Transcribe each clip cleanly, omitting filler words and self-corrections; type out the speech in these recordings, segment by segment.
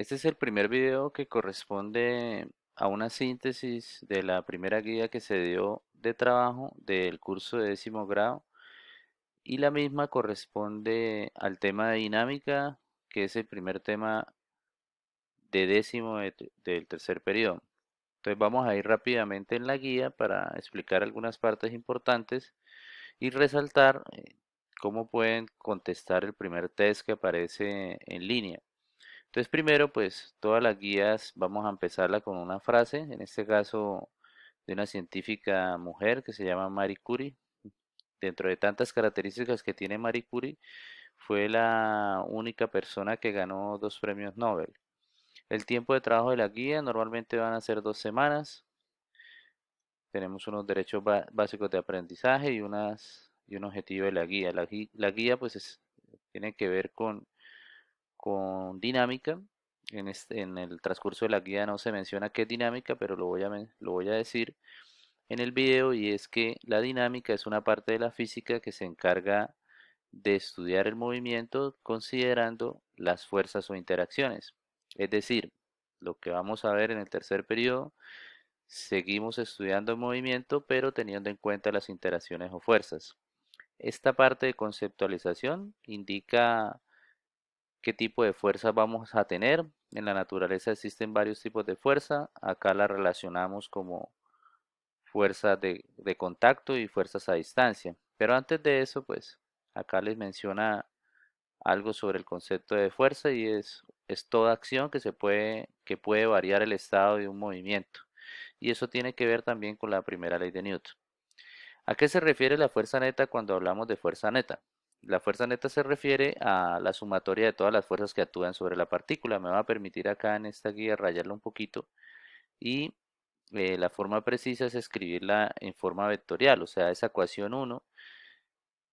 Este es el primer video que corresponde a una síntesis de la primera guía que se dio de trabajo del curso de 10.º grado y la misma corresponde al tema de dinámica, que es el primer tema de del tercer periodo. Entonces vamos a ir rápidamente en la guía para explicar algunas partes importantes y resaltar cómo pueden contestar el primer test que aparece en línea. Entonces primero, pues todas las guías vamos a empezarla con una frase, en este caso de una científica mujer que se llama Marie Curie. Dentro de tantas características que tiene Marie Curie, fue la única persona que ganó 2 premios Nobel. El tiempo de trabajo de la guía normalmente van a ser 2 semanas. Tenemos unos derechos básicos de aprendizaje y un objetivo de la guía. La guía pues tiene que ver con dinámica. En el transcurso de la guía no se menciona qué es dinámica, pero lo voy a decir en el video, y es que la dinámica es una parte de la física que se encarga de estudiar el movimiento considerando las fuerzas o interacciones. Es decir, lo que vamos a ver en el tercer periodo, seguimos estudiando el movimiento, pero teniendo en cuenta las interacciones o fuerzas. Esta parte de conceptualización indica qué tipo de fuerza vamos a tener. En la naturaleza existen varios tipos de fuerza. Acá la relacionamos como fuerzas de contacto y fuerzas a distancia. Pero antes de eso, pues acá les menciona algo sobre el concepto de fuerza, y es toda acción que puede variar el estado de un movimiento. Y eso tiene que ver también con la primera ley de Newton. ¿A qué se refiere la fuerza neta cuando hablamos de fuerza neta? La fuerza neta se refiere a la sumatoria de todas las fuerzas que actúan sobre la partícula. Me va a permitir acá en esta guía rayarla un poquito, y la forma precisa es escribirla en forma vectorial, o sea, esa ecuación 1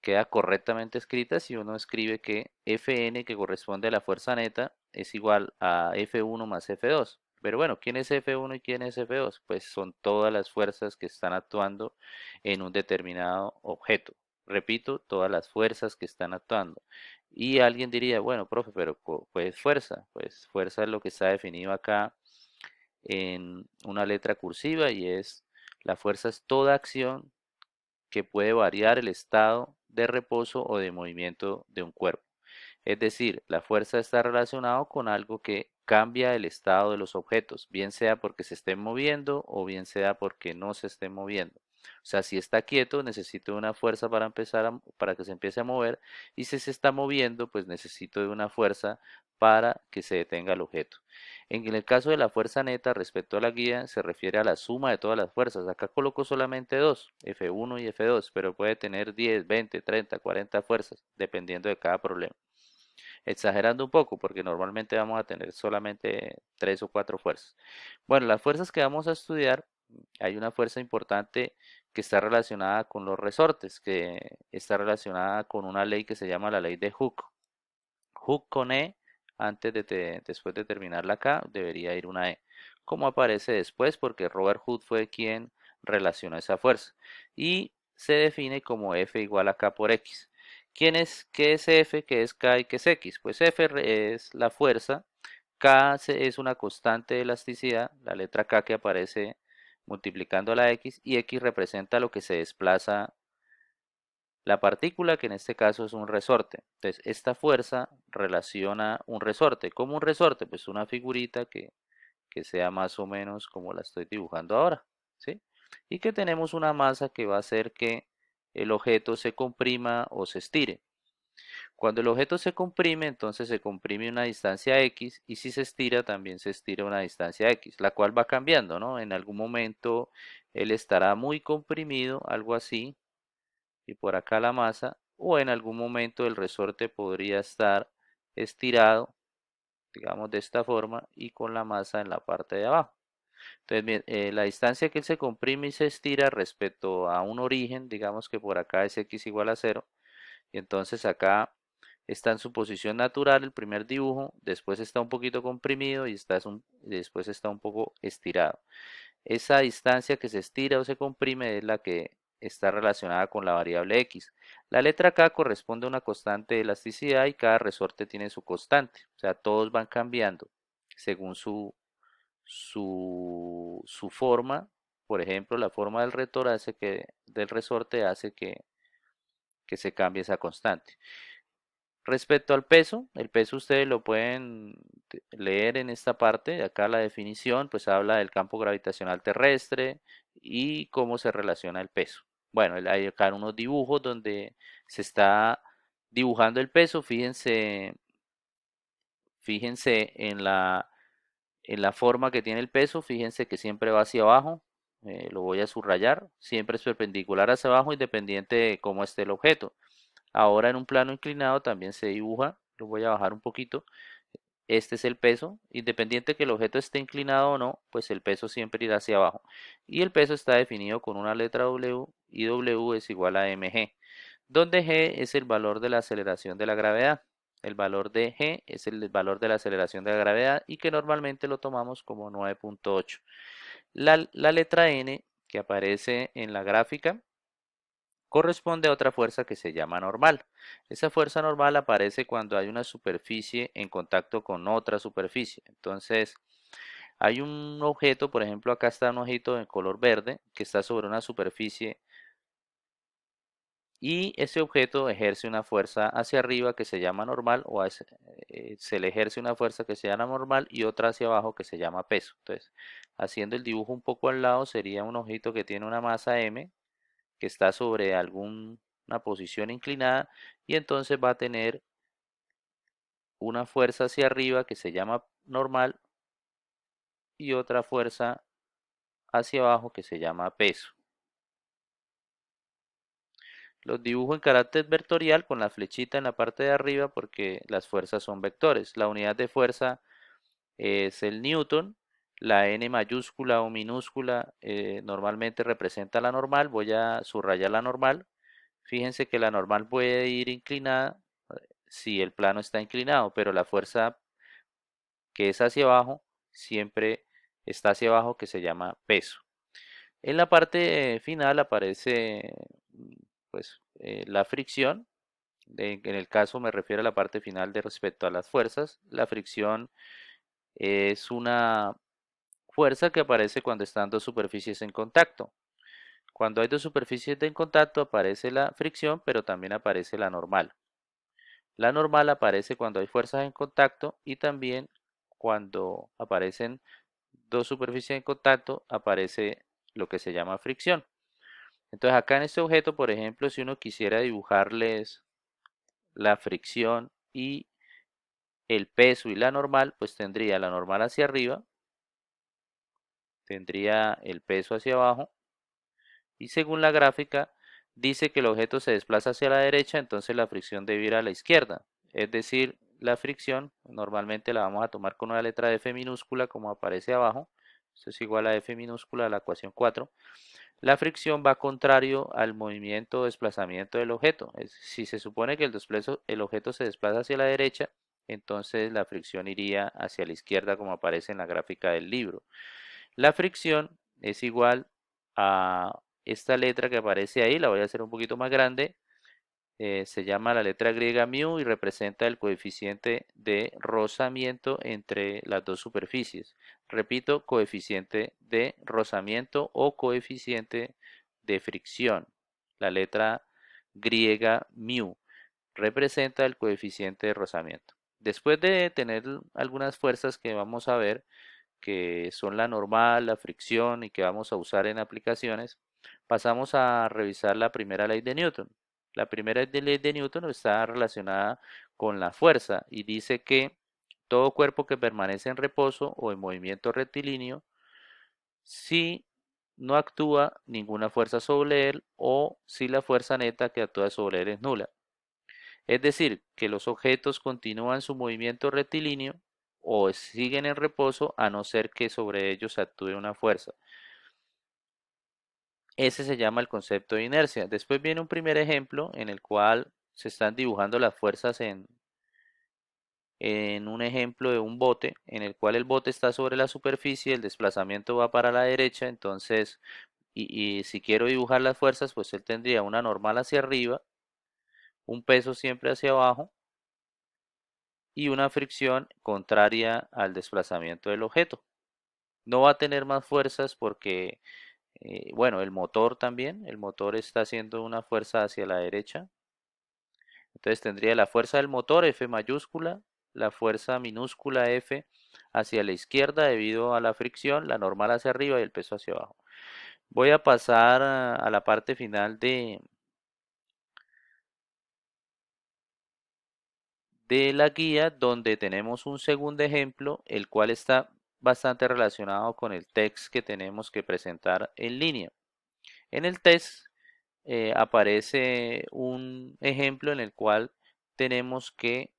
queda correctamente escrita si uno escribe que Fn, que corresponde a la fuerza neta, es igual a F1 más F2. Pero bueno, ¿quién es F1 y quién es F2? Pues son todas las fuerzas que están actuando en un determinado objeto. Repito, todas las fuerzas que están actuando. Y alguien diría, bueno, profe, pero pues fuerza. Pues fuerza es lo que está definido acá en una letra cursiva, y la fuerza es toda acción que puede variar el estado de reposo o de movimiento de un cuerpo. Es decir, la fuerza está relacionada con algo que cambia el estado de los objetos, bien sea porque se estén moviendo o bien sea porque no se estén moviendo. O sea, si está quieto, necesito una fuerza para que se empiece a mover, y si se está moviendo, pues necesito de una fuerza para que se detenga el objeto. En el caso de la fuerza neta, respecto a la guía, se refiere a la suma de todas las fuerzas. Acá coloco solamente dos, F1 y F2, pero puede tener 10, 20, 30, 40 fuerzas, dependiendo de cada problema. Exagerando un poco, porque normalmente vamos a tener solamente 3 o 4 fuerzas. Bueno, las fuerzas que vamos a estudiar, hay una fuerza importante que está relacionada con los resortes, que está relacionada con una ley que se llama la ley de Hooke. Hooke con E, después de terminar la K, debería ir una E. Como aparece después, porque Robert Hooke fue quien relacionó esa fuerza. Y se define como F igual a K por X. ¿Qué es F, qué es K y qué es X? Pues es la fuerza, es una constante de elasticidad, la letra K que aparece multiplicando la X, y X representa lo que se desplaza la partícula, que en este caso es un resorte. Entonces, esta fuerza relaciona un resorte. ¿Cómo un resorte? Pues una figurita que sea más o menos como la estoy dibujando ahora, ¿sí? Y que tenemos una masa que va a hacer que el objeto se comprima o se estire. Cuando el objeto se comprime, entonces se comprime una distancia x, y si se estira, también se estira una distancia x, la cual va cambiando, ¿no? En algún momento él estará muy comprimido, algo así, y por acá la masa, o en algún momento el resorte podría estar estirado, digamos de esta forma, y con la masa en la parte de abajo. Entonces, bien, la distancia que él se comprime y se estira respecto a un origen, digamos que por acá es x igual a 0, y entonces acá está en su posición natural el primer dibujo, después está un poquito comprimido y después está un poco estirado. Esa distancia que se estira o se comprime es la que está relacionada con la variable x. La letra K corresponde a una constante de elasticidad, y cada resorte tiene su constante, o sea, todos van cambiando. según su forma. Por ejemplo, la forma del rotor hace del resorte hace que se cambie esa constante. Respecto al peso, el peso ustedes lo pueden leer en esta parte, acá la definición, pues habla del campo gravitacional terrestre y cómo se relaciona el peso. Bueno, hay acá unos dibujos donde se está dibujando el peso, fíjense en la forma que tiene el peso, fíjense que siempre va hacia abajo, lo voy a subrayar, siempre es perpendicular hacia abajo independiente de cómo esté el objeto. Ahora en un plano inclinado también se dibuja, lo voy a bajar un poquito. Este es el peso, independiente que el objeto esté inclinado o no, pues el peso siempre irá hacia abajo. Y el peso está definido con una letra W y W es igual a mg, donde g es el valor de la aceleración de la gravedad. El valor de g es el valor de la aceleración de la gravedad y que normalmente lo tomamos como 9.8. La letra n que aparece en la gráfica corresponde a otra fuerza que se llama normal. Esa fuerza normal aparece cuando hay una superficie en contacto con otra superficie. Entonces, hay un objeto, por ejemplo, acá está un objeto de color verde que está sobre una superficie y ese objeto ejerce una fuerza hacia arriba que se llama normal se le ejerce una fuerza que se llama normal y otra hacia abajo que se llama peso. Entonces, haciendo el dibujo un poco al lado, sería un objeto que tiene una masa m que está sobre alguna posición inclinada y entonces va a tener una fuerza hacia arriba que se llama normal y otra fuerza hacia abajo que se llama peso. Los dibujo en carácter vectorial con la flechita en la parte de arriba porque las fuerzas son vectores. La unidad de fuerza es el newton. La n mayúscula o minúscula normalmente representa la normal. Voy a subrayar la normal. Fíjense que la normal puede ir inclinada si el plano está inclinado, pero la fuerza que es hacia abajo siempre está hacia abajo que se llama peso. En la parte final aparece pues la fricción. En el caso me refiero a la parte final de respecto a las fuerzas. La fricción es una fuerza que aparece cuando están dos superficies en contacto. Cuando hay dos superficies en contacto aparece la fricción, pero también aparece la normal. La normal aparece cuando hay fuerzas en contacto y también cuando aparecen dos superficies en contacto aparece lo que se llama fricción. Entonces acá en este objeto, por ejemplo, si uno quisiera dibujarles la fricción y el peso y la normal, pues tendría la normal hacia arriba, tendría el peso hacia abajo y según la gráfica dice que el objeto se desplaza hacia la derecha, entonces la fricción debe ir a la izquierda. Es decir, la fricción normalmente la vamos a tomar con una letra F minúscula como aparece abajo. Esto es igual a F minúscula a la ecuación 4. La fricción va contrario al movimiento o desplazamiento del objeto. Si se supone que el objeto se desplaza hacia la derecha, entonces la fricción iría hacia la izquierda como aparece en la gráfica del libro. La fricción es igual a esta letra que aparece ahí, la voy a hacer un poquito más grande, se llama la letra griega mu y representa el coeficiente de rozamiento entre las dos superficies. Repito, coeficiente de rozamiento o coeficiente de fricción. La letra griega mu representa el coeficiente de rozamiento. Después de tener algunas fuerzas que vamos a ver, que son la normal, la fricción y que vamos a usar en aplicaciones, pasamos a revisar la primera ley de Newton. La primera ley de Newton está relacionada con la fuerza y dice que todo cuerpo que permanece en reposo o en movimiento rectilíneo, si no actúa ninguna fuerza sobre él o si la fuerza neta que actúa sobre él es nula. Es decir, que los objetos continúan su movimiento rectilíneo o siguen en reposo a no ser que sobre ellos actúe una fuerza. Ese se llama el concepto de inercia. Después viene un primer ejemplo en el cual se están dibujando las fuerzas en un ejemplo de un bote, en el cual el bote está sobre la superficie, el desplazamiento va para la derecha, entonces, y si quiero dibujar las fuerzas, pues él tendría una normal hacia arriba, un peso siempre hacia abajo, y una fricción contraria al desplazamiento del objeto. No va a tener más fuerzas porque, bueno, el motor está haciendo una fuerza hacia la derecha. Entonces tendría la fuerza del motor, F mayúscula, la fuerza minúscula F hacia la izquierda debido a la fricción, la normal hacia arriba y el peso hacia abajo. Voy a pasar a la parte final de la guía donde tenemos un segundo ejemplo, el cual está bastante relacionado con el text que tenemos que presentar en línea. En el test aparece un ejemplo en el cual tenemos que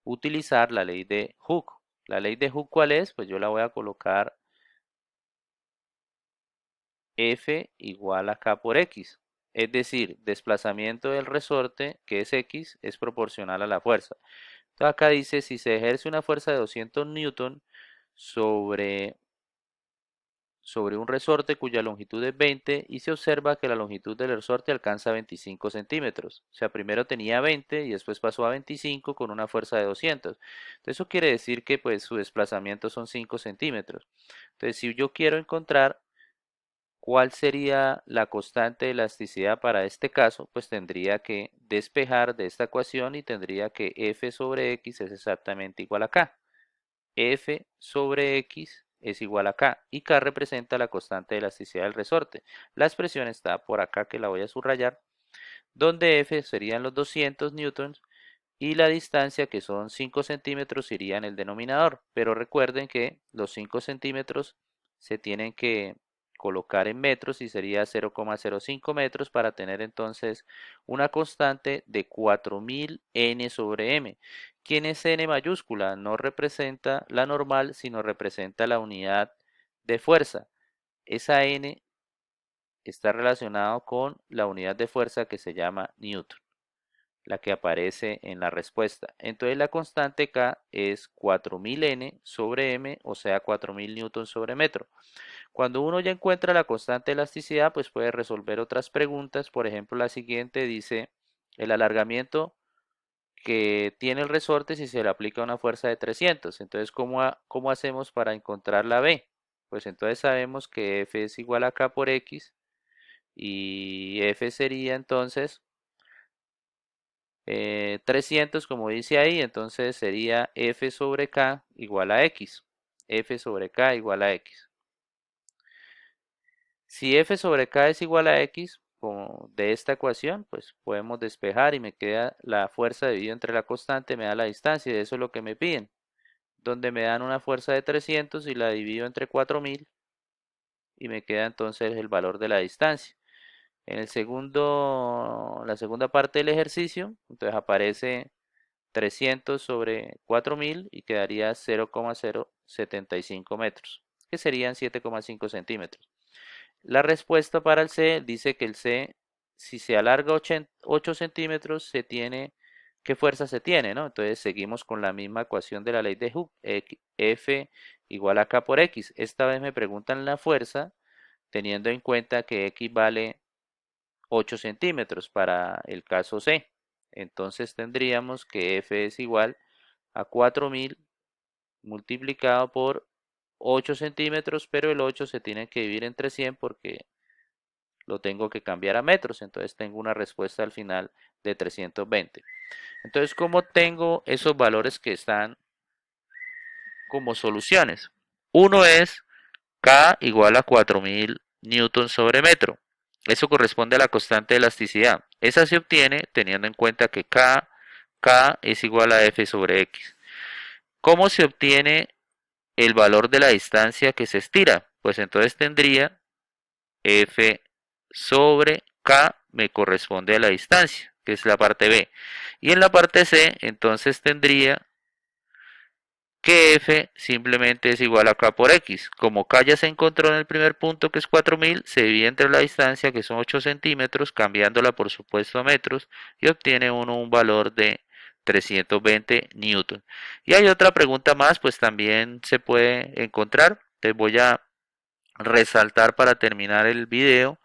utilizar la ley de Hooke. La ley de Hooke, ¿cuál es? Pues yo la voy a colocar F igual a K por X. Es decir, desplazamiento del resorte, que es X, es proporcional a la fuerza. Entonces acá dice, si se ejerce una fuerza de 200 newton sobre un resorte cuya longitud es 20 y se observa que la longitud del resorte alcanza 25 centímetros. O sea, primero tenía 20 y después pasó a 25 con una fuerza de 200. Entonces eso quiere decir que pues su desplazamiento son 5 centímetros. Entonces si yo quiero encontrar cuál sería la constante de elasticidad para este caso, pues tendría que despejar de esta ecuación y tendría que F sobre X es exactamente igual a K. F sobre X es igual a K y K representa la constante de elasticidad del resorte. La expresión está por acá que la voy a subrayar, donde F serían los 200 newtons y la distancia que son 5 centímetros iría en el denominador. Pero recuerden que los 5 centímetros se tienen que colocar en metros y sería 0,05 metros para tener entonces una constante de 4000 n sobre m. ¿Quién es n mayúscula? No representa la normal, sino representa la unidad de fuerza. Esa n está relacionado con la unidad de fuerza que se llama newton, la que aparece en la respuesta. Entonces la constante K es 4000 n sobre m, o sea 4000 newton sobre metro. Cuando uno ya encuentra la constante de elasticidad, pues puede resolver otras preguntas. Por ejemplo, la siguiente dice el alargamiento que tiene el resorte si se le aplica una fuerza de 300. Entonces, ¿cómo hacemos para encontrar la B? Pues entonces sabemos que F es igual a K por X y F sería entonces 300 como dice ahí, entonces sería F sobre K igual a X. F sobre K igual a X. Si F sobre K es igual a X, como de esta ecuación, pues podemos despejar y me queda la fuerza dividida entre la constante, me da la distancia, y eso es lo que me piden. Donde me dan una fuerza de 300 y la divido entre 4000 y me queda entonces el valor de la distancia. En la segunda parte del ejercicio, entonces aparece 300 sobre 4000 y quedaría 0,075 metros, que serían 7,5 centímetros. La respuesta para el C dice que el C, si se alarga 8 centímetros, ¿qué fuerza se tiene? ¿No? Entonces seguimos con la misma ecuación de la ley de Hooke, F igual a K por X. Esta vez me preguntan la fuerza, teniendo en cuenta que X vale 8 centímetros para el caso C. Entonces tendríamos que F es igual a 4000 multiplicado por 8 centímetros, pero el 8 se tiene que dividir entre 100 porque lo tengo que cambiar a metros, entonces tengo una respuesta al final de 320. Entonces, ¿cómo tengo esos valores que están como soluciones? Uno es K igual a 4000 newtons sobre metro. Eso corresponde a la constante de elasticidad. Esa se obtiene teniendo en cuenta que K es igual a F sobre X. ¿Cómo se obtiene el valor de la distancia que se estira? Pues entonces tendría F sobre K me corresponde a la distancia, que es la parte B. Y en la parte C, entonces tendría que F simplemente es igual a K por X. Como K ya se encontró en el primer punto, que es 4000, se divide entre la distancia, que son 8 centímetros, cambiándola por supuesto a metros, y obtiene uno un valor de 320 newton. Y hay otra pregunta más, pues también se puede encontrar. Te voy a resaltar para terminar el video